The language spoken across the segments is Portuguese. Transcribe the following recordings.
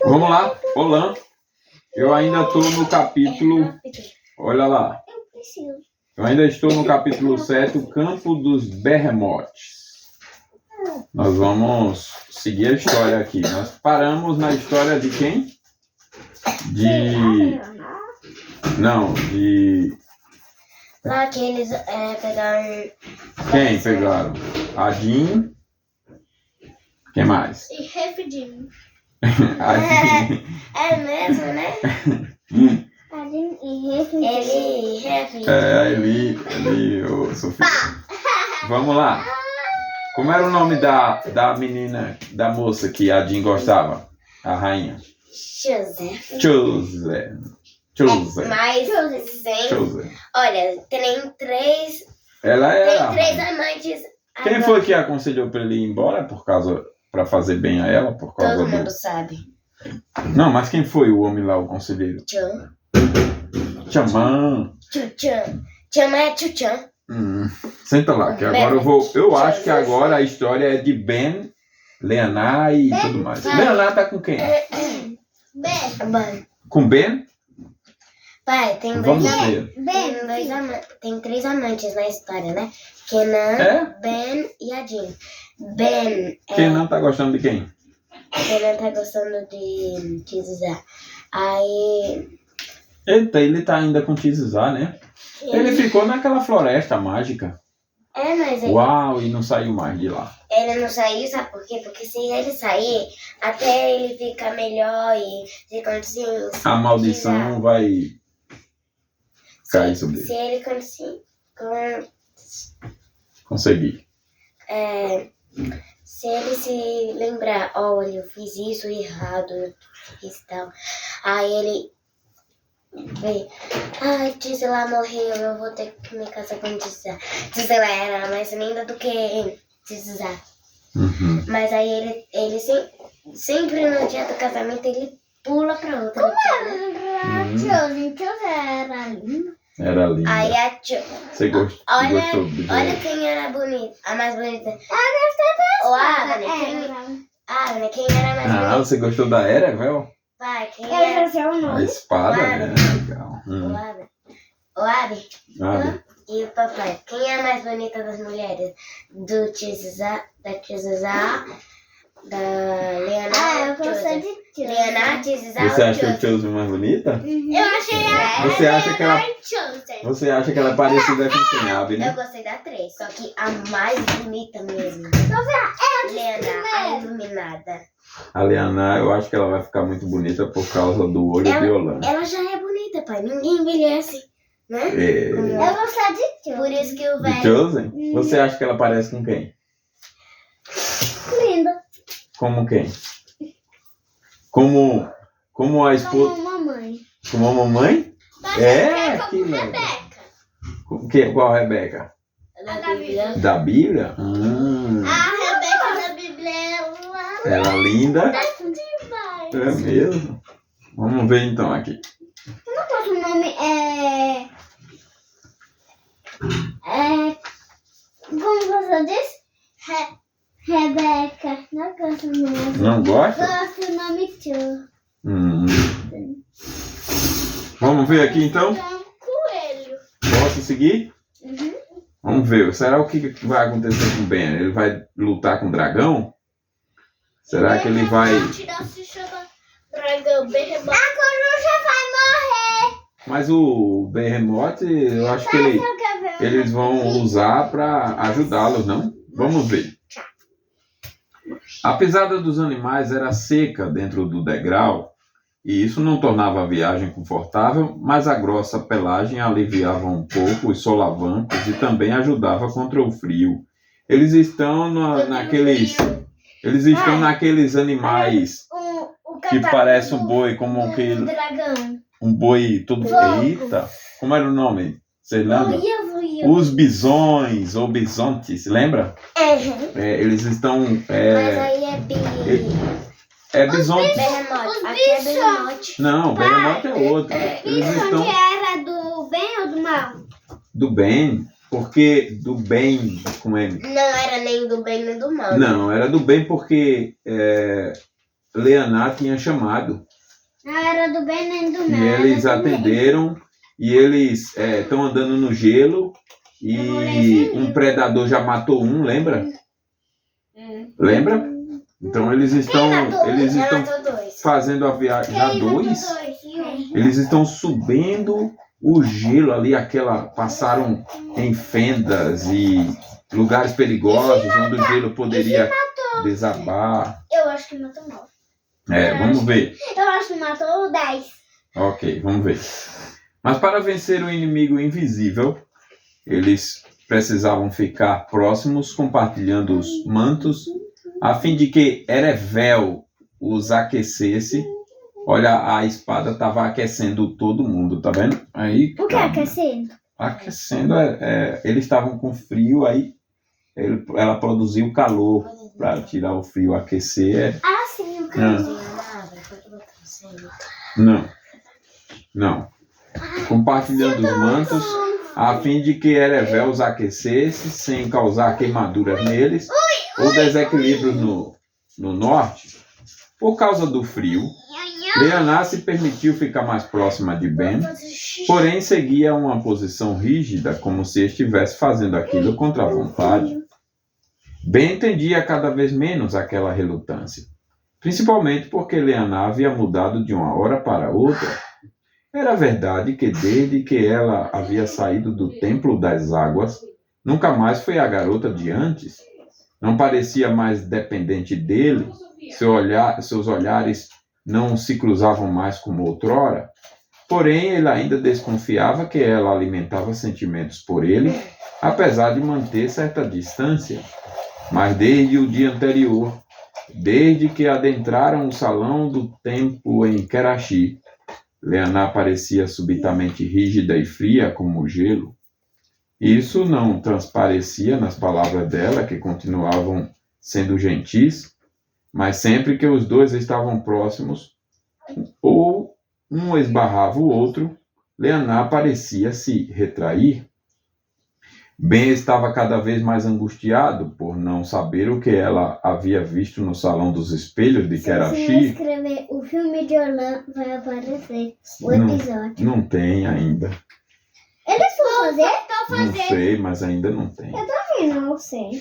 Vamos lá, Olã. Eu ainda estou no capítulo... Olha lá. Eu ainda estou no capítulo 7, o campo dos Berremotes. Nós vamos seguir a história aqui. Nós paramos na história de quem? Lá que eles pegaram... Quem pegaram? Adin. Quem mais? E Refidim. Adin. É mesmo, né? Adim e Refidim. Eli, ô Sofia. Vamos lá. Como era o nome da menina, da moça que a Jean gostava? A rainha? José. José. Mas sem... José. Olha, tem três Ela era. Tem três amantes. Quem agora. foi que aconselhou para ele ir embora para fazer bem a ela por causa Todo do... mundo sabe. Não, mas quem foi o homem lá, o conselheiro? Tchan. Tchamã. Tchutchan. Tchan é tchutchan. Senta lá, que agora eu vou. Eu acho que agora a história é de Ben, Leaná e tudo mais. Leaná tá com quem? Ben. Com Ben? Pai, tem Vamos ver. tem três amantes na história, né? Kenan, É? Ben e a Jean. Ben Quem não tá gostando de quem? Kenan tá gostando de Zizá. Aí... Eita, ele tá ainda com Tizizá, né? Ele ficou naquela floresta mágica. Mas Uau, e não saiu mais de lá. ele não saiu, sabe por quê? Porque se ele sair, até ele ficar melhor e se conseguir... A maldição vai cair sobre Se ele. ele Conseguir. se ele se lembrar, olha, eu fiz isso errado, eu fiz tal. Aí ele vê, Gisela morreu, eu vou ter que me casar com Gisela. Gisela era mais linda do que Gisela. Uhum. Mas aí ele sempre no dia do casamento ele pula pra outra. Era lindo. Era linda. Aí a Você gostou de ver? olha quem era bonita, a mais bonita. Eu O gostei Agnes, quem era mais bonita? Você gostou da Erevel? Pai, quem Eu era? já sei o A nome. espada, né? Legal. O Abi Ah, e o papai. Quem é a mais bonita das mulheres? Da Tizizá, da Leonardo. Eu gostei de ti. Leonardo, Tizizá Você ou acha o Joseph? Chosen mais bonita? Eu achei Você acha que ela... Chosen. Você acha que ela é parecida com quem, Abi, Eu né? gostei da 3, só que a mais bonita mesmo. Leonardo, a iluminada. A Liana, eu acho que ela vai ficar muito bonita por causa do olho de Holanda. Ela já é bonita, pai. Ninguém envelhece, né? Eu gostei de ti. Por isso que o De velho... Chosen? Você acha que ela parece com quem? Linda. Como quem? Como a esposa... Como mamãe. Como a mamãe? Que legal. Qual Rebeca? Da Bíblia. Da Bíblia? A Rebeca da Bíblia, Ela é linda. demais. É mesmo? Vamos ver então aqui. O nome como você disse? Rebeca. Não gosto mesmo. Não gosta? Gosto do nome tio. Vamos ver aqui então? Coelho. Posso seguir? Vamos ver. Será o que vai acontecer com o Ben? Ele vai lutar com o dragão? Será que ele vai... Se chama dragão Berremote. A coruja vai morrer. Mas o Behemoth, eu acho que eles vão usar para ajudá-los, não? Vamos ver. A pisada dos animais era seca dentro do degrau, e isso não tornava a viagem confortável, mas a grossa pelagem aliviava um pouco os solavancos e também ajudava contra o frio. Eles estão naqueles animais que parecem um boi, como aquele... Dragão. Um boi todo... Eita! Como era o nome? Você lembra? Voia. Os bisões ou bisontes, lembra? Eles estão... Mas aí é bisonte. Berremote. Aqui é Berremote. Não, Behemoth é outro. Eles Isso estão onde era do bem ou do mal? do bem, porque do bem com M. Não era nem do bem nem do mal. Não, era do bem porque Leaná tinha chamado. Era do Ben e do E Mel. eles atenderam e eles estão andando no gelo e um predador já matou um, lembra? Lembra? Então eles estão matou 2. fazendo a viagem já 2. Eles estão subindo o gelo ali, passaram em fendas e lugares perigosos onde o gelo poderia desabar. Eu acho que matou 9. Vamos ver. Eu acho que matou 10. Ok, vamos ver. Mas para vencer o inimigo invisível, eles precisavam ficar próximos, compartilhando os mantos, a fim de que Erevel os aquecesse. Olha, a espada estava aquecendo todo mundo, tá vendo? Aí, O que é aquecendo? aquecendo, eles estavam com frio, aí ela produziu calor para tirar o frio, aquecer. Ah, sim, o calor. Não. Compartilhando os mantos, a fim de que Erevel os aquecesse, sem causar queimaduras neles, ou desequilíbrios no norte. Por causa do frio, Leaná se permitiu ficar mais próxima de Ben, porém seguia uma posição rígida, como se estivesse fazendo aquilo contra a vontade. Ben entendia cada vez menos aquela relutância, principalmente porque Leaná havia mudado de uma hora para outra. Era verdade que desde que ela havia saído do Templo das Águas, nunca mais foi a garota de antes. Não parecia mais dependente dele, seus olhares não se cruzavam mais como outrora. Porém, ele ainda desconfiava que ela alimentava sentimentos por ele, apesar de manter certa distância. Mas desde o dia anterior, desde que adentraram o salão do templo em Karachi, Leaná parecia subitamente rígida e fria como o gelo. Isso não transparecia nas palavras dela, que continuavam sendo gentis, mas sempre que os dois estavam próximos, ou um esbarrava o outro, Leaná parecia se retrair. Ben estava cada vez mais angustiado por não saber o que ela havia visto no Salão dos Espelhos de Karachi. Se você escrever o filme de Orlando, vai aparecer o episódio. Não tem ainda. Eles vão fazer? Não sei, mas ainda não tem. Eu também não sei.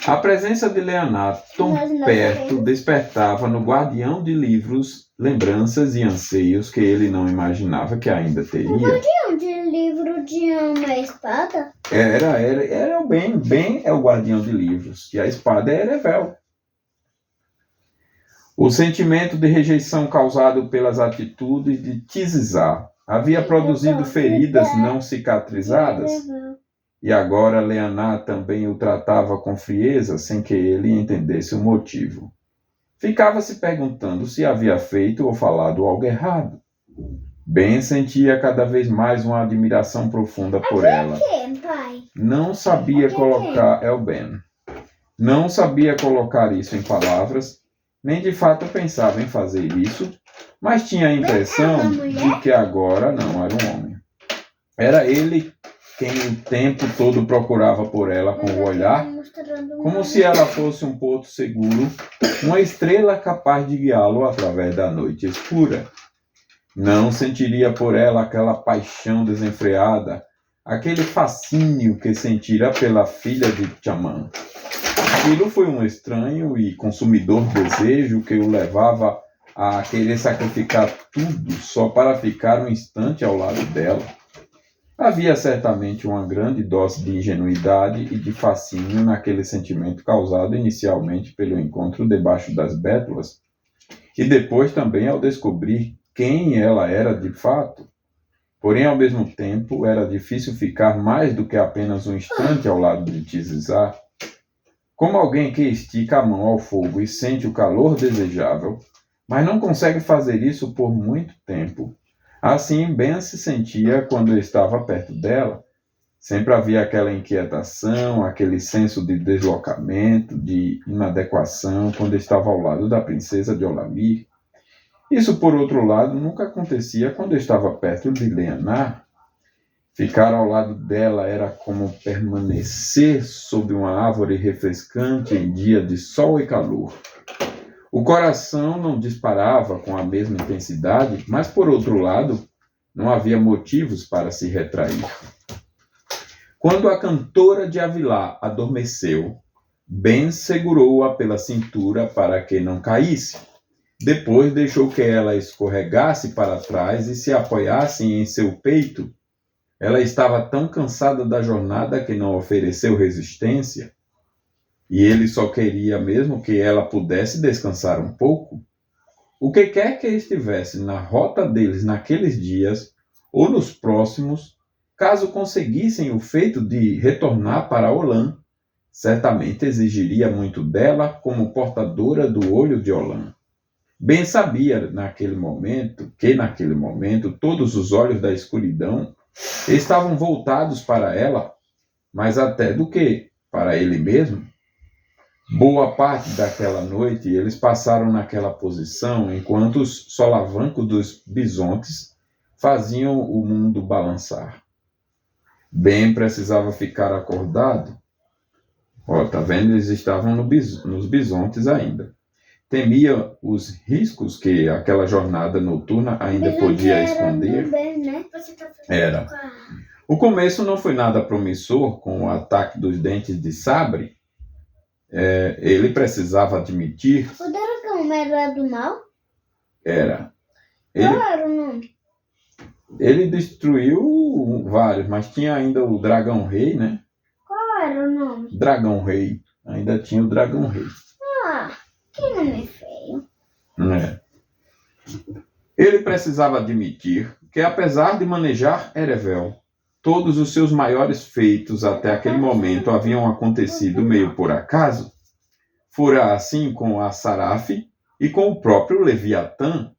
A presença de Leaná tão perto despertava no guardião de livros lembranças e anseios que ele não imaginava que ainda teria. O guardião de livro de uma espada? Era o Ben. Ben é o guardião de livros e a espada é Erevel. O sentimento de rejeição causado pelas atitudes de Tizizá havia produzido feridas não cicatrizadas. E agora Leaná também o tratava com frieza, sem que ele entendesse o motivo. Ficava se perguntando se havia feito ou falado algo errado. Ben sentia cada vez mais uma admiração profunda por ela. Pai? Não sabia colocar Ben. Não sabia colocar isso em palavras, nem de fato pensava em fazer isso, mas tinha a impressão de que agora não era um homem. Era ele quem o tempo todo procurava por ela com o olhar, como se ela fosse um porto seguro, uma estrela capaz de guiá-lo através da noite escura. Não sentiria por ela aquela paixão desenfreada, aquele fascínio que sentira pela filha de Chamã. Aquilo foi um estranho e consumidor desejo que o levava a querer sacrificar tudo só para ficar um instante ao lado dela. Havia certamente uma grande dose de ingenuidade e de fascínio naquele sentimento causado inicialmente pelo encontro debaixo das bétulas, e depois também ao descobrir quem ela era de fato. Porém, ao mesmo tempo, era difícil ficar mais do que apenas um instante ao lado de Tizizá. Como alguém que estica a mão ao fogo e sente o calor desejável, mas não consegue fazer isso por muito tempo. Assim, Ben se sentia quando estava perto dela. Sempre havia aquela inquietação, aquele senso de deslocamento, de inadequação quando estava ao lado da princesa de Olamir. Isso, por outro lado, nunca acontecia quando estava perto de Leaná. Ficar ao lado dela era como permanecer sob uma árvore refrescante em dia de sol e calor. O coração não disparava com a mesma intensidade, mas, por outro lado, não havia motivos para se retrair. Quando a cantora de Avilá adormeceu, Ben segurou-a pela cintura para que não caísse. Depois deixou que ela escorregasse para trás e se apoiasse em seu peito. Ela estava tão cansada da jornada que não ofereceu resistência. E ele só queria mesmo que ela pudesse descansar um pouco. O que quer que estivesse na rota deles naqueles dias ou nos próximos, caso conseguissem o feito de retornar para Olã, certamente exigiria muito dela como portadora do olho de Olã. Ben sabia que naquele momento todos os olhos da escuridão estavam voltados para ela, mais até do que para ele mesmo. Boa parte daquela noite eles passaram naquela posição enquanto os solavancos dos bisontes faziam o mundo balançar. Ben precisava ficar acordado. Tá vendo? Eles estavam nos bisontes ainda. Temia os riscos que aquela jornada noturna ainda podia esconder. Era. O começo não foi nada promissor com o ataque dos dentes de sabre. Ele precisava admitir. O dragão era do mal? Era. Qual era o nome? Ele destruiu vários, mas tinha ainda o Dragão Rei, né? Qual era o nome? Dragão Rei. Ainda tinha o Dragão Rei. Que nome feio. Ele precisava admitir que, apesar de manejar Erevel, todos os seus maiores feitos até aquele momento haviam acontecido meio por acaso. Fora assim com a Saraf e com o próprio Leviatã,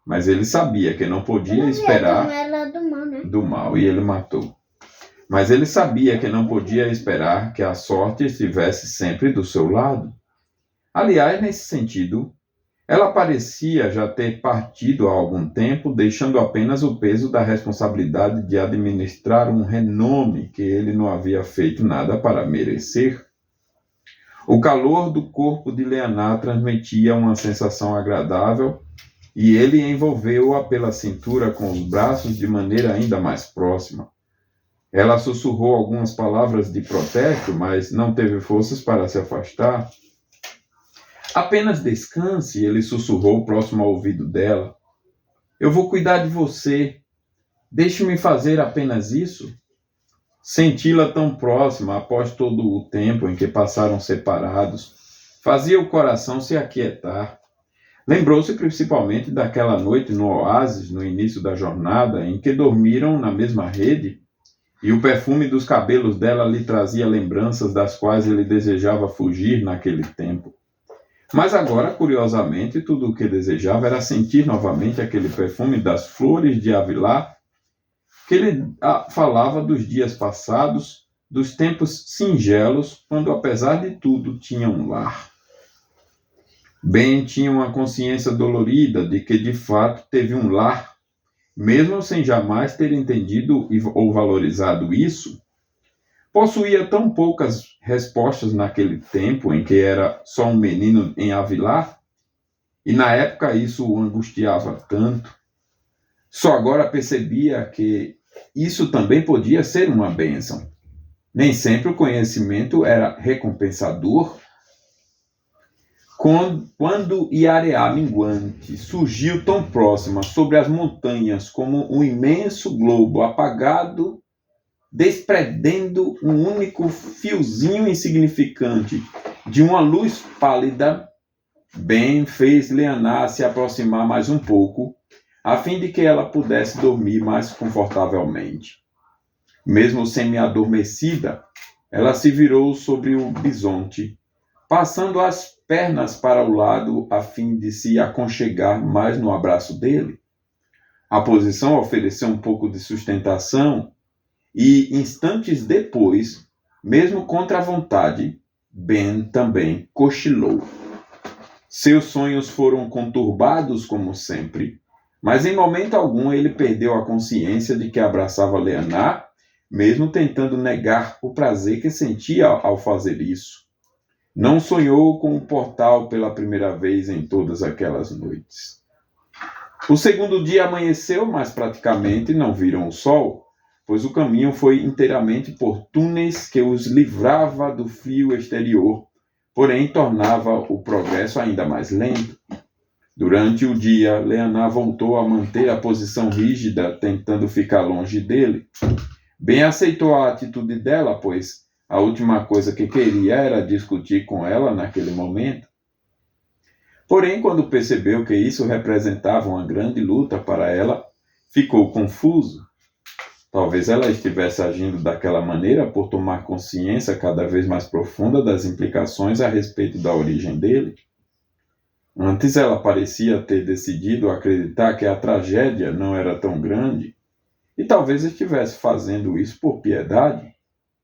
mas ele sabia que não podia esperar do mal, e ele matou. Mas ele sabia que não podia esperar que a sorte estivesse sempre do seu lado. Aliás, nesse sentido, ela parecia já ter partido há algum tempo, deixando apenas o peso da responsabilidade de administrar um renome que ele não havia feito nada para merecer. O calor do corpo de Leaná transmitia uma sensação agradável e ele envolveu-a pela cintura com os braços de maneira ainda mais próxima. Ela sussurrou algumas palavras de protesto, mas não teve forças para se afastar. Apenas descanse, ele sussurrou próximo ao ouvido dela. Eu vou cuidar de você. Deixe-me fazer apenas isso. Senti-la tão próxima após todo o tempo em que passaram separados fazia o coração se aquietar. Lembrou-se principalmente daquela noite no oásis, no início da jornada, em que dormiram na mesma rede, e o perfume dos cabelos dela lhe trazia lembranças das quais ele desejava fugir naquele tempo. Mas agora, curiosamente, tudo o que desejava era sentir novamente aquele perfume das flores de Avilá, que ele falava dos dias passados, dos tempos singelos, quando, apesar de tudo, tinha um lar. Ben tinha uma consciência dolorida de que, de fato, teve um lar, mesmo sem jamais ter entendido ou valorizado isso. Possuía tão poucas respostas naquele tempo em que era só um menino em Avilá, e na época isso o angustiava tanto. Só agora percebia que isso também podia ser uma bênção. Nem sempre o conhecimento era recompensador. Quando Iareá minguante surgiu tão próxima sobre as montanhas como um imenso globo apagado, desprendendo um único fiozinho insignificante de uma luz pálida, Ben fez Leaná se aproximar mais um pouco, a fim de que ela pudesse dormir mais confortavelmente. Mesmo semi-adormecida, ela se virou sobre o bisonte, passando as pernas para o lado a fim de se aconchegar mais no abraço dele. A posição ofereceu um pouco de sustentação e, instantes depois, mesmo contra a vontade, Ben também cochilou. Seus sonhos foram conturbados como sempre, mas em momento algum ele perdeu a consciência de que abraçava Leaná, mesmo tentando negar o prazer que sentia ao fazer isso. não sonhou com o portal pela primeira vez em todas aquelas noites. O segundo dia amanheceu, mas praticamente não viram o sol, pois o caminho foi inteiramente por túneis que os livrava do frio exterior, porém tornava o progresso ainda mais lento. Durante o dia, Leanna voltou a manter a posição rígida, tentando ficar longe dele. Ben aceitou a atitude dela, pois a última coisa que queria era discutir com ela naquele momento. Porém, quando percebeu que isso representava uma grande luta para ela, ficou confuso. Talvez ela estivesse agindo daquela maneira por tomar consciência cada vez mais profunda das implicações a respeito da origem dele. Antes ela parecia ter decidido acreditar que a tragédia não era tão grande, e talvez estivesse fazendo isso por piedade,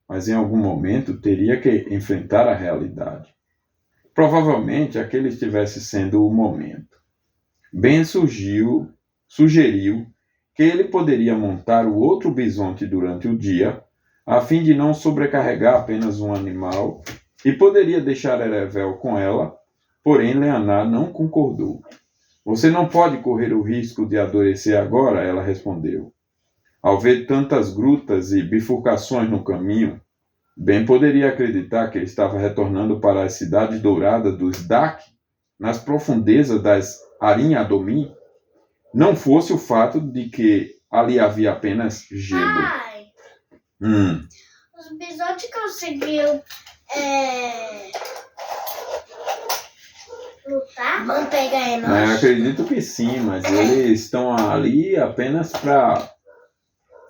mas em algum momento teria que enfrentar a realidade. Provavelmente aquele estivesse sendo o momento. Ben sugeriu que ele poderia montar o outro bisonte durante o dia, a fim de não sobrecarregar apenas um animal, e poderia deixar Erevel com ela, porém Leanna não concordou. Você não pode correr o risco de adoecer agora, ela respondeu. Ao ver tantas grutas e bifurcações no caminho, Ben poderia acreditar que ele estava retornando para a cidade dourada dos Dak, nas profundezas das Arin-Adomin, não fosse o fato de que ali havia apenas gelo. Pai, os bisontes conseguiram lutar? Vão pegar em nós. Acredito que sim, mas eles estão ali apenas para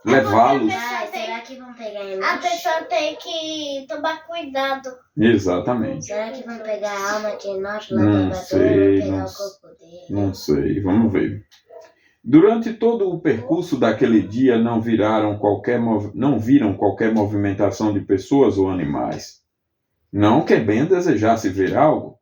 levá-los. Será que vão pegar em A nós? pessoa tem que tomar cuidado. Exatamente. Será que vão pegar a alma de nós lá Não do sei, pegar não o corpo dele? Não sei, vamos ver. Durante todo o percurso daquele dia não viram qualquer movimentação de pessoas ou animais. Não que Ben desejasse ver algo.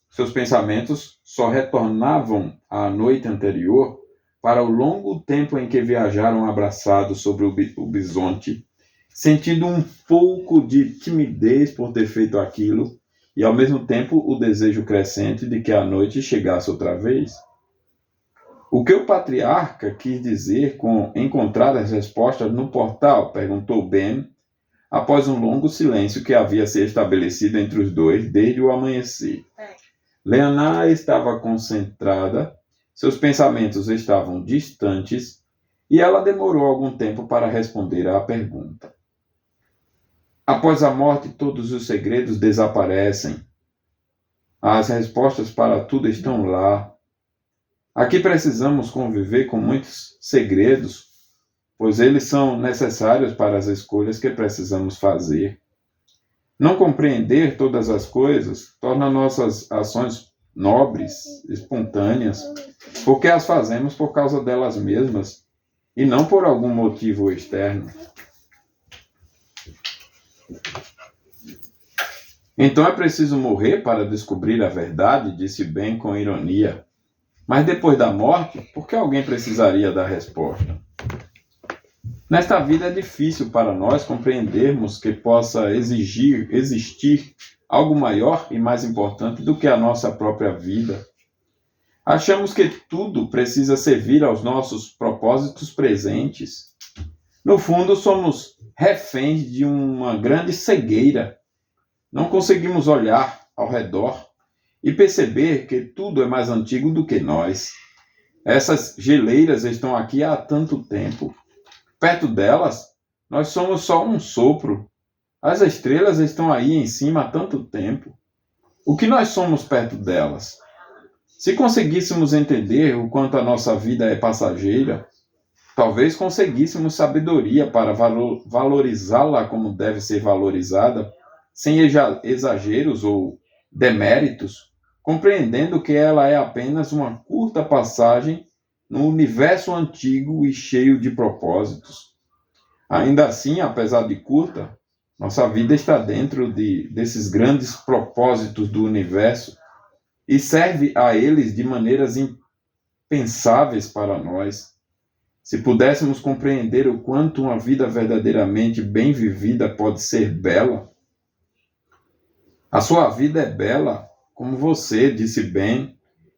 Seus pensamentos só retornavam à noite anterior para o longo tempo em que viajaram abraçados sobre o bisonte, sentindo um pouco de timidez por ter feito aquilo e, ao mesmo tempo, o desejo crescente de que a noite chegasse outra vez. O que o patriarca quis dizer com encontrar as respostas no portal? Perguntou Ben, após um longo silêncio que havia se estabelecido entre os dois desde o amanhecer. Leanna estava concentrada, seus pensamentos estavam distantes e ela demorou algum tempo para responder à pergunta. Após a morte, todos os segredos desaparecem. As respostas para tudo estão lá. Aqui precisamos conviver com muitos segredos, pois eles são necessários para as escolhas que precisamos fazer. Não compreender todas as coisas torna nossas ações nobres, espontâneas, porque as fazemos por causa delas mesmas e não por algum motivo externo. Então é preciso morrer para descobrir a verdade, disse Ben com ironia. Mas depois da morte, por que alguém precisaria da resposta? Nesta vida é difícil para nós compreendermos que possa existir algo maior e mais importante do que a nossa própria vida. Achamos que tudo precisa servir aos nossos propósitos presentes. No fundo, somos reféns de uma grande cegueira. Não conseguimos olhar ao redor e perceber que tudo é mais antigo do que nós. Essas geleiras estão aqui há tanto tempo. Perto delas, nós somos só um sopro. As estrelas estão aí em cima há tanto tempo. O que nós somos perto delas? Se conseguíssemos entender o quanto a nossa vida é passageira, talvez conseguíssemos sabedoria para valorizá-la como deve ser valorizada, sem exageros ou deméritos, compreendendo que ela é apenas uma curta passagem no universo antigo e cheio de propósitos. Ainda assim, apesar de curta, nossa vida está dentro desses grandes propósitos do universo e serve a eles de maneiras impensáveis para nós. Se pudéssemos compreender o quanto uma vida verdadeiramente bem vivida pode ser bela, A sua vida é bela, como você, disse Ben,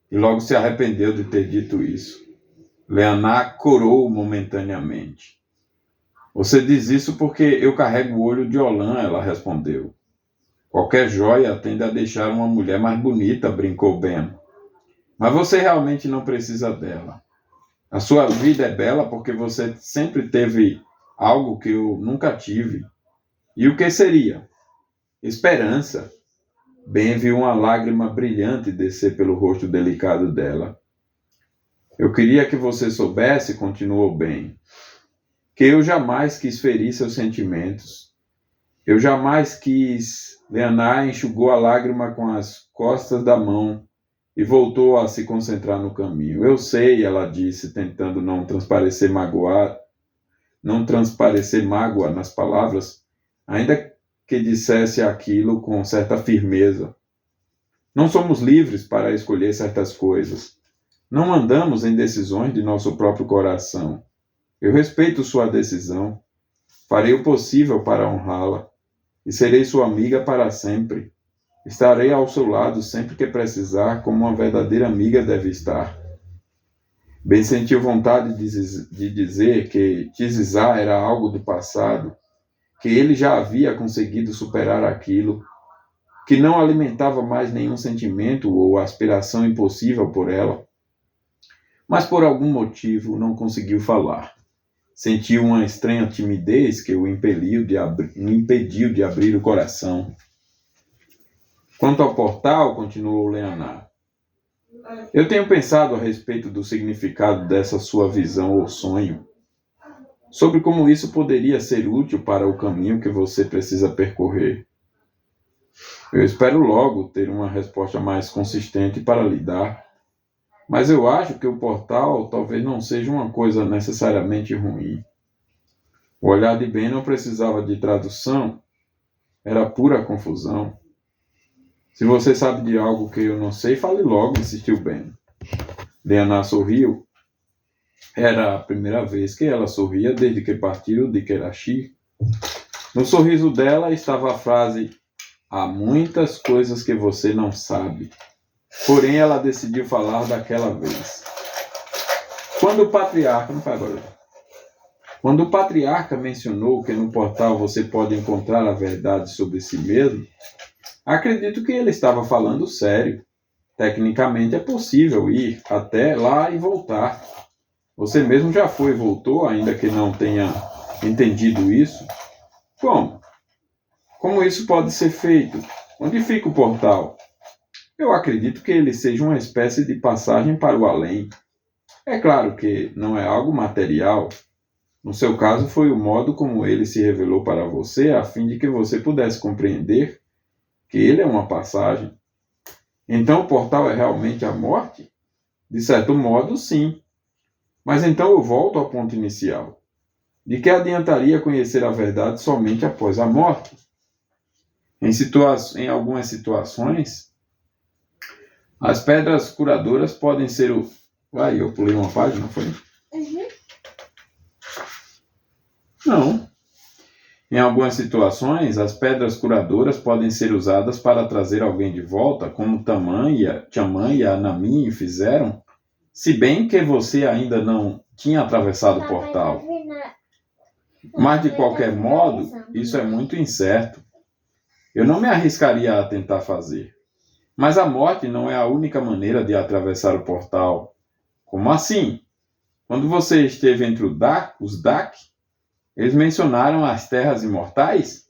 e logo se arrependeu de ter dito isso. Leonard corou momentaneamente. Você diz isso porque eu carrego o olho de Olã, ela respondeu. Qualquer joia tende a deixar uma mulher mais bonita, brincou Ben. Mas você realmente não precisa dela. A sua vida é bela porque você sempre teve algo que eu nunca tive. E o que seria? Esperança. Ben viu uma lágrima brilhante descer pelo rosto delicado dela. Eu queria que você soubesse, continuou Ben, que eu jamais quis ferir seus sentimentos. Eu jamais quis... Leonard enxugou a lágrima com as costas da mão e voltou a se concentrar no caminho. Eu sei, ela disse, tentando não transparecer mágoa nas palavras, ainda que dissesse aquilo com certa firmeza. Não somos livres para escolher certas coisas. Não andamos em decisões de nosso próprio coração. Eu respeito sua decisão. Farei o possível para honrá-la. E serei sua amiga para sempre. Estarei ao seu lado sempre que precisar, como uma verdadeira amiga deve estar. Ben sentiu vontade de dizer que Tizizá era algo do passado, que ele já havia conseguido superar aquilo, que não alimentava mais nenhum sentimento ou aspiração impossível por ela. Mas por algum motivo não conseguiu falar. Sentiu uma estranha timidez que o impediu de abrir o coração. Quanto ao portal, continuou Leonard, eu tenho pensado a respeito do significado dessa sua visão ou sonho, sobre como isso poderia ser útil para o caminho que você precisa percorrer. Eu espero logo ter uma resposta mais consistente para lhe dar, mas eu acho que o portal talvez não seja uma coisa necessariamente ruim. O olhar de Ben não precisava de tradução, era pura confusão. Se você sabe de algo que eu não sei, fale logo, insistiu Ben. Leonard sorriu. Era a primeira vez que ela sorria desde que partiu de Karachi. No sorriso dela estava a frase: há muitas coisas que você não sabe. Porém, ela decidiu falar daquela vez. Quando o patriarca mencionou que no portal você pode encontrar a verdade sobre si mesmo, acredito que ele estava falando sério. Tecnicamente é possível ir até lá e voltar. Você mesmo já foi e voltou, ainda que não tenha entendido isso? Como? Como isso pode ser feito? Onde fica o portal? Eu acredito que ele seja uma espécie de passagem para o além. É claro que não é algo material. No seu caso, foi o modo como ele se revelou para você, a fim de que você pudesse compreender que ele é uma passagem. Então o portal é realmente a morte? De certo modo, sim. Mas então eu volto ao ponto inicial. De que adiantaria conhecer a verdade somente após a morte? Em algumas situações, as pedras curadoras podem ser o... eu pulei uma página, não foi? Uhum. Não. Em algumas situações, as pedras curadoras podem ser usadas para trazer alguém de volta, como Tiaman e a Namin fizeram, se bem que você ainda não tinha atravessado o portal. Mas, de qualquer modo, isso é muito incerto. Eu não me arriscaria a tentar fazer. Mas a morte não é a única maneira de atravessar o portal. Como assim? Quando você esteve entre os Dak, eles mencionaram as terras imortais?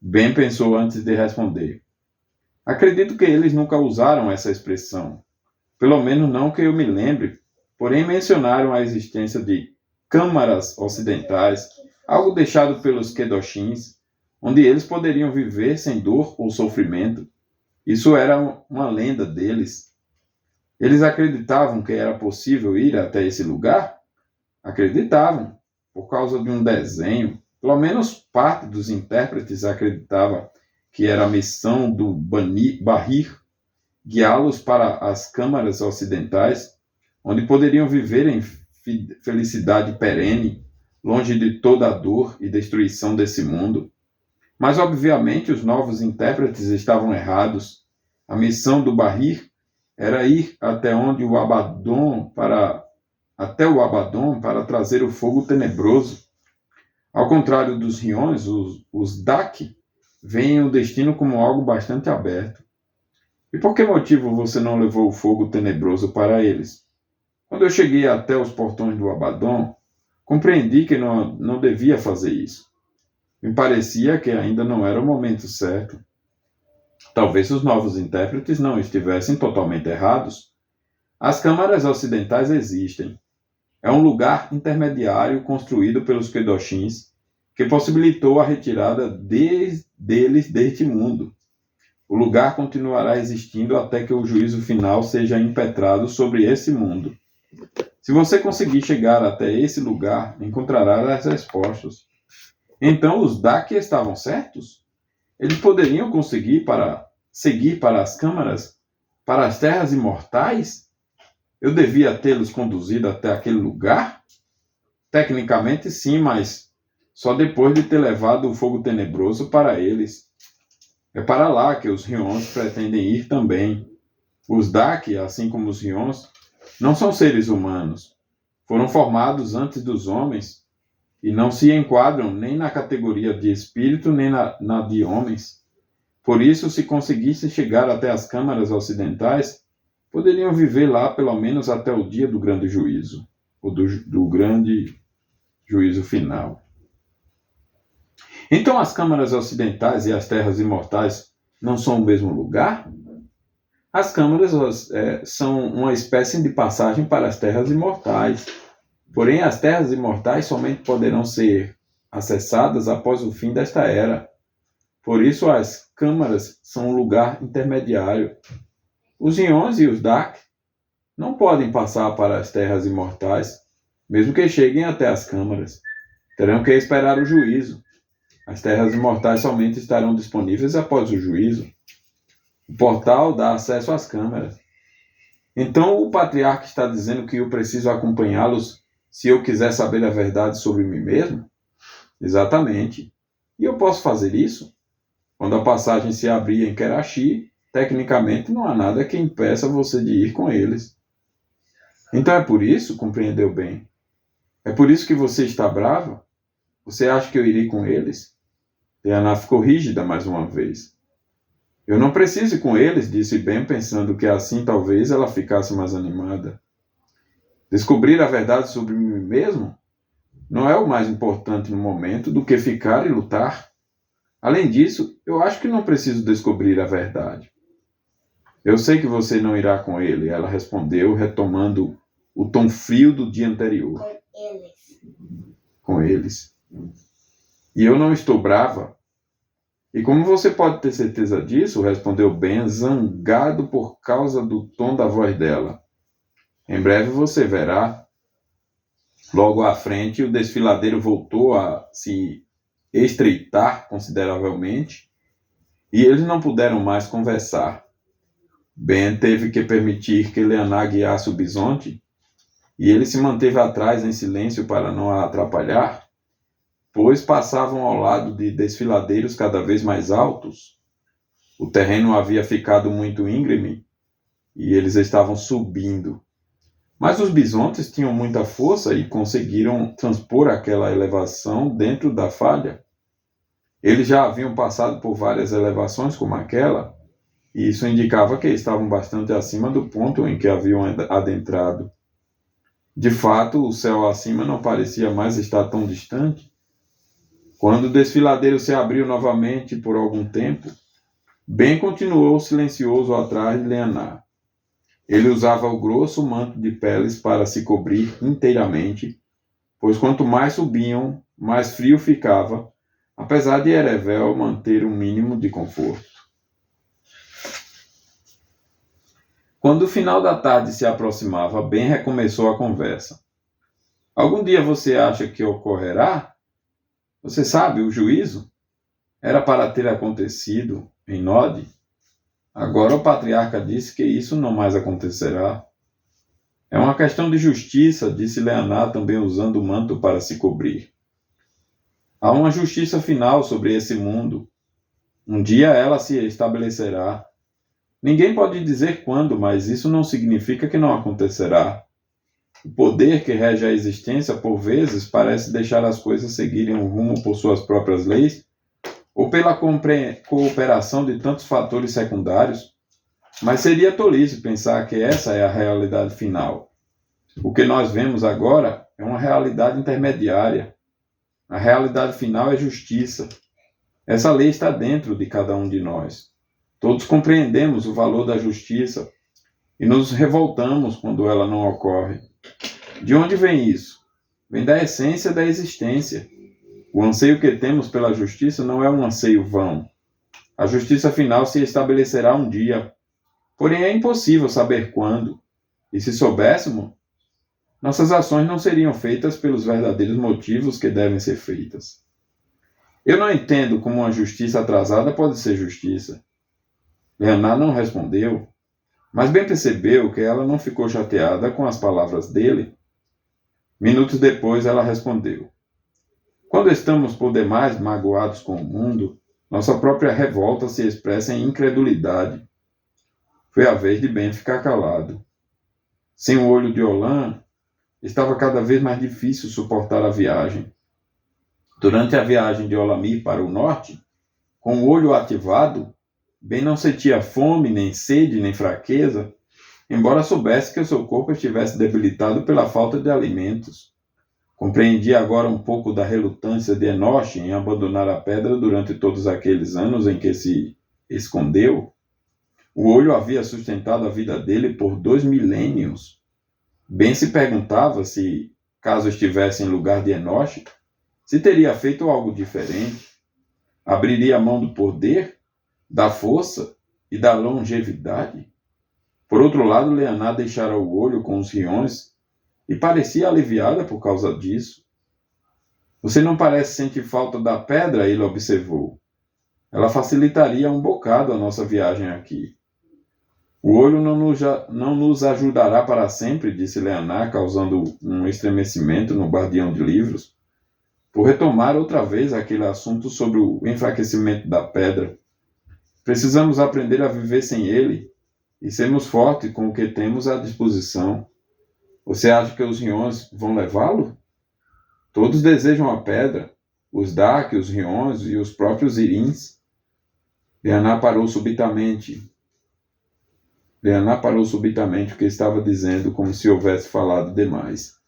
Ben pensou antes de responder. Acredito que eles nunca usaram essa expressão. Pelo menos não que eu me lembre. Porém mencionaram a existência de câmaras ocidentais, algo deixado pelos Kedoshins, onde eles poderiam viver sem dor ou sofrimento. Isso era uma lenda deles. Eles acreditavam que era possível ir até esse lugar? Acreditavam, por causa de um desenho. Pelo menos parte dos intérpretes acreditava que era a missão do Bahir guiá-los para as câmaras ocidentais, onde poderiam viver em felicidade perene, longe de toda a dor e destruição desse mundo. Mas, obviamente, os novos intérpretes estavam errados. A missão do Bahir era ir até o Abaddon para trazer o fogo tenebroso. Ao contrário dos Rions, os Dak veem o destino como algo bastante aberto. E por que motivo você não levou o fogo tenebroso para eles? Quando eu cheguei até os portões do Abaddon, compreendi que não devia fazer isso. Me parecia que ainda não era o momento certo. Talvez os novos intérpretes não estivessem totalmente errados. As câmaras ocidentais existem. É um lugar intermediário construído pelos Kedoshins que possibilitou a retirada deles deste mundo. O lugar continuará existindo até que o juízo final seja impetrado sobre esse mundo. Se você conseguir chegar até esse lugar, encontrará as respostas. Então os Dak estavam certos? Eles poderiam seguir para as câmaras, para as terras imortais? Eu devia tê-los conduzido até aquele lugar? Tecnicamente sim, mas só depois de ter levado o fogo tenebroso para eles. É para lá que os Rions pretendem ir também. Os Dak, assim como os Rions, não são seres humanos. Foram formados antes dos homens e não se enquadram nem na categoria de espírito nem na de homens. Por isso, se conseguissem chegar até as câmaras ocidentais, poderiam viver lá pelo menos até o dia do grande juízo, ou do grande juízo final. Então as câmaras ocidentais e as terras imortais não são o mesmo lugar? As câmaras são uma espécie de passagem para as terras imortais. Porém, as terras imortais somente poderão ser acessadas após o fim desta era. Por isso, as câmaras são um lugar intermediário. Os Rions e os Dak não podem passar para as terras imortais, mesmo que cheguem até as câmaras. Terão que esperar o juízo. As terras imortais somente estarão disponíveis após o juízo. O portal dá acesso às câmaras. Então o patriarca está dizendo que eu preciso acompanhá-los se eu quiser saber a verdade sobre mim mesmo? Exatamente. E eu posso fazer isso? Quando a passagem se abrir em Kerachi, tecnicamente não há nada que impeça você de ir com eles. Então é por isso, compreendeu bem? É por isso que você está brava? Você acha que eu irei com eles? Leana ficou rígida mais uma vez. Eu não preciso ir com eles, disse Ben, pensando que assim talvez ela ficasse mais animada. Descobrir a verdade sobre mim mesmo não é o mais importante no momento do que ficar e lutar. Além disso, eu acho que não preciso descobrir a verdade. Eu sei que você não irá com ele, ela respondeu, retomando o tom frio do dia anterior. Com eles. Com eles. E eu não estou brava. E como você pode ter certeza disso? Respondeu Ben, zangado por causa do tom da voz dela. Em breve você verá. Logo à frente, o desfiladeiro voltou a se estreitar consideravelmente e eles não puderam mais conversar. Ben teve que permitir que Leana guiasse o bisonte e ele se manteve atrás em silêncio para não a atrapalhar, pois passavam ao lado de desfiladeiros cada vez mais altos. O terreno havia ficado muito íngreme e eles estavam subindo. Mas os bisontes tinham muita força e conseguiram transpor aquela elevação dentro da falha. Eles já haviam passado por várias elevações como aquela, e isso indicava que estavam bastante acima do ponto em que haviam adentrado. De fato, o céu acima não parecia mais estar tão distante. Quando o desfiladeiro se abriu novamente por algum tempo, Ben continuou silencioso atrás de Leana. Ele usava o grosso manto de peles para se cobrir inteiramente, pois quanto mais subiam, mais frio ficava, apesar de Erevel manter um mínimo de conforto. Quando o final da tarde se aproximava, Ben recomeçou a conversa. Algum dia você acha que ocorrerá? Você sabe, o juízo? Era para ter acontecido em Nod. Agora o patriarca disse que isso não mais acontecerá. É uma questão de justiça, disse Leana, também usando o manto para se cobrir. Há uma justiça final sobre esse mundo, Um dia ela se estabelecerá. Ninguém pode dizer quando, mas isso não significa que não acontecerá. O poder que rege a existência, por vezes, parece deixar as coisas seguirem um rumo por suas próprias leis, ou pela cooperação de tantos fatores secundários, mas seria tolice pensar que essa é a realidade final. O que nós vemos agora é uma realidade intermediária. A realidade final é justiça. Essa lei está dentro de cada um de nós. Todos compreendemos o valor da justiça e nos revoltamos quando ela não ocorre. De onde vem isso? Vem da essência da existência. O anseio que temos pela justiça não é um anseio vão. A justiça final se estabelecerá um dia. Porém, é impossível saber quando. E se soubéssemos, nossas ações não seriam feitas pelos verdadeiros motivos que devem ser feitas. Eu não entendo como uma justiça atrasada pode ser justiça. Leonard não respondeu, mas bem percebeu que ela não ficou chateada com as palavras dele. Minutos depois ela respondeu: quando estamos por demais magoados com o mundo, nossa própria revolta se expressa em incredulidade. Foi a vez de Ben ficar calado. Sem o olho de Olan, estava cada vez mais difícil suportar a viagem. Durante a viagem de Olamir para o norte, com o olho ativado, Ben não sentia fome, nem sede, nem fraqueza, embora soubesse que o seu corpo estivesse debilitado pela falta de alimentos. Compreendia agora um pouco da relutância de Enoch em abandonar a pedra durante todos aqueles anos em que se escondeu. O olho havia sustentado a vida dele por 2 milênios. Ben se perguntava se, caso estivesse em lugar de Enoch, se teria feito algo diferente. Abriria a mão do poder, da força e da longevidade. Por outro lado, Leonard deixara o olho com os riões e parecia aliviada por causa disso. Você não parece sentir falta da pedra, ele observou. Ela facilitaria um bocado a nossa viagem aqui. O olho não nos ajudará para sempre, disse Leonard, causando um estremecimento no guardião de livros, por retomar outra vez aquele assunto sobre o enfraquecimento da pedra. Precisamos aprender a viver sem ele e sermos fortes com o que temos à disposição. Você acha que os riões vão levá-lo? Todos desejam a pedra, os Dark, os riões e os próprios Irins. Leonard parou subitamente o que estava dizendo, como se houvesse falado demais.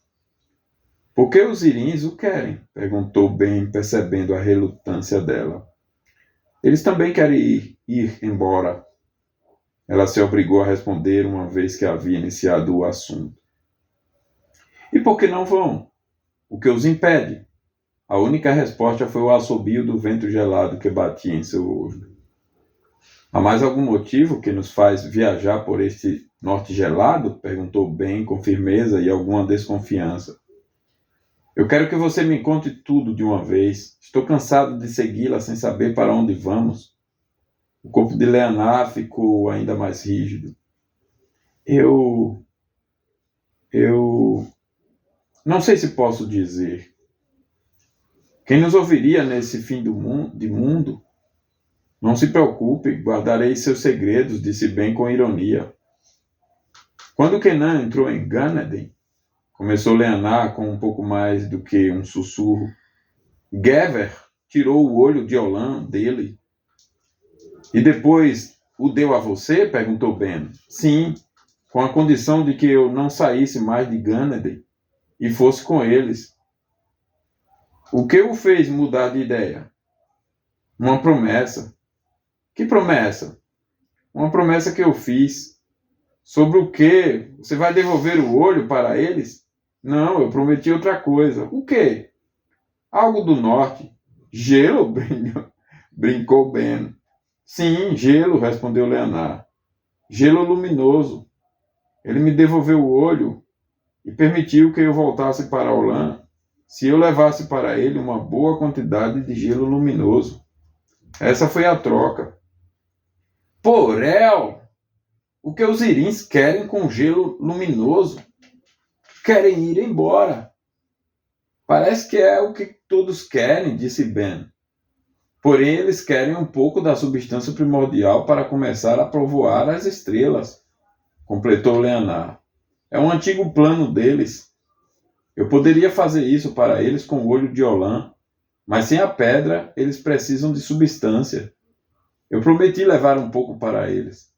Por que os Irins o querem? Perguntou Ben, percebendo a relutância dela. Eles também querem ir embora. Ela se obrigou a responder uma vez que havia iniciado o assunto. E por que não vão? O que os impede? A única resposta foi o assobio do vento gelado que batia em seu olho. Há mais algum motivo que nos faz viajar por este norte gelado? Perguntou Ben com firmeza e alguma desconfiança. Eu quero que você me conte tudo de uma vez. Estou cansado de segui-la sem saber para onde vamos. O corpo de Leonard ficou ainda mais rígido. Eu não sei se posso dizer. Quem nos ouviria nesse fim de mundo? Não se preocupe, guardarei seus segredos, disse Ben com ironia. Quando Kenan entrou em Ganaden, começou Leonard com um pouco mais do que um sussurro. Gever tirou o olho de Olan dele. E depois o deu a você? Perguntou Ben. Sim, com a condição de que eu não saísse mais de Ganaden e fosse com eles. O que o fez mudar de ideia? Uma promessa. Que promessa? Uma promessa que eu fiz. Sobre o quê? Você vai devolver o olho para eles? Não, eu prometi outra coisa. O quê? Algo do norte. Gelo? Brincou Ben. Sim, gelo, respondeu Leonard. Gelo luminoso. Ele me devolveu o olho e permitiu que eu voltasse para Olan se eu levasse para ele uma boa quantidade de gelo luminoso. Essa foi a troca. Porel! O que os Irins querem com gelo luminoso? Querem ir embora. Parece que é o que todos querem, disse Ben. Porém, eles querem um pouco da substância primordial para começar a povoar as estrelas, completou Leonard. É um antigo plano deles. Eu poderia fazer isso para eles com o olho de Olã, mas sem a pedra, eles precisam de substância. Eu prometi levar um pouco para eles.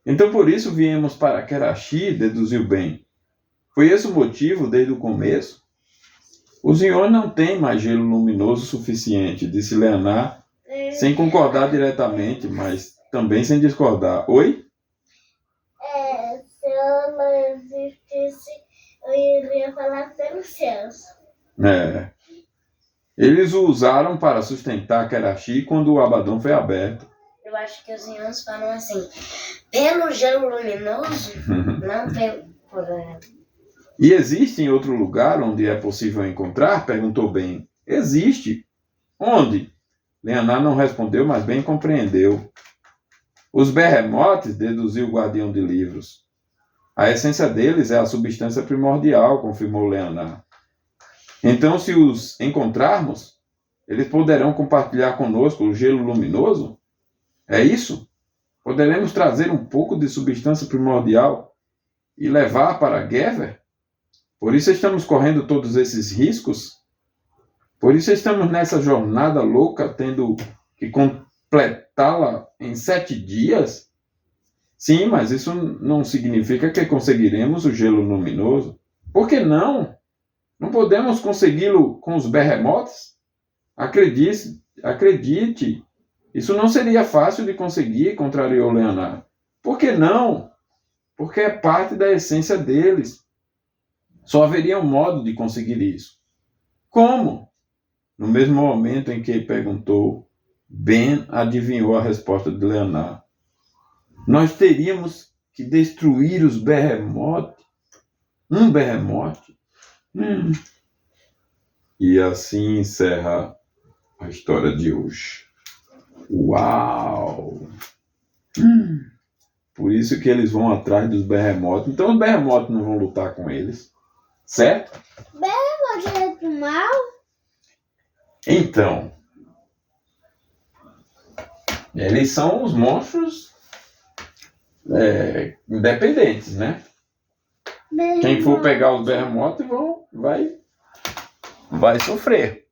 Então por isso viemos para Karachi, deduziu Ben. Foi esse o motivo desde o começo? O senhor não tem mais gelo luminoso suficiente, disse Leonard, sem concordar diretamente, mas também sem discordar. Oi? Se eu não existisse, eu iria falar pelos céus. Eles o usaram para sustentar Karachi quando o Abaddon foi aberto. Eu acho que os irmãos falam assim, pelo gelo luminoso, não pelo... E existe em outro lugar onde é possível encontrar? Perguntou Ben. Existe. Onde? Leonard não respondeu, mas Ben compreendeu. Os berremotes, deduziu o guardião de livros. A essência deles é a substância primordial, confirmou Leonard. Então, se os encontrarmos, eles poderão compartilhar conosco o gelo luminoso? É isso? Poderemos trazer um pouco de substância primordial e levar para Gever? Por isso estamos correndo todos esses riscos? Por isso estamos nessa jornada louca, tendo que completá-la em 7 dias? Sim, mas isso não significa que conseguiremos o gelo luminoso. Por que não? Não podemos consegui-lo com os berremotes? Acredite, isso não seria fácil de conseguir, contrariou Leonard. Por que não? Porque é parte da essência deles. Só haveria um modo de conseguir isso. Como? No mesmo momento em que perguntou, Ben adivinhou a resposta de Leonard. Nós teríamos que destruir os berremotes. Um berremote. E assim encerra a história de hoje. Uau! Por isso que eles vão atrás dos berremotes. Então os berremotes não vão lutar com eles. Certo? Berremote é do mal? Então, eles são os monstros independentes, né? Quem for pegar os berremotes vai sofrer.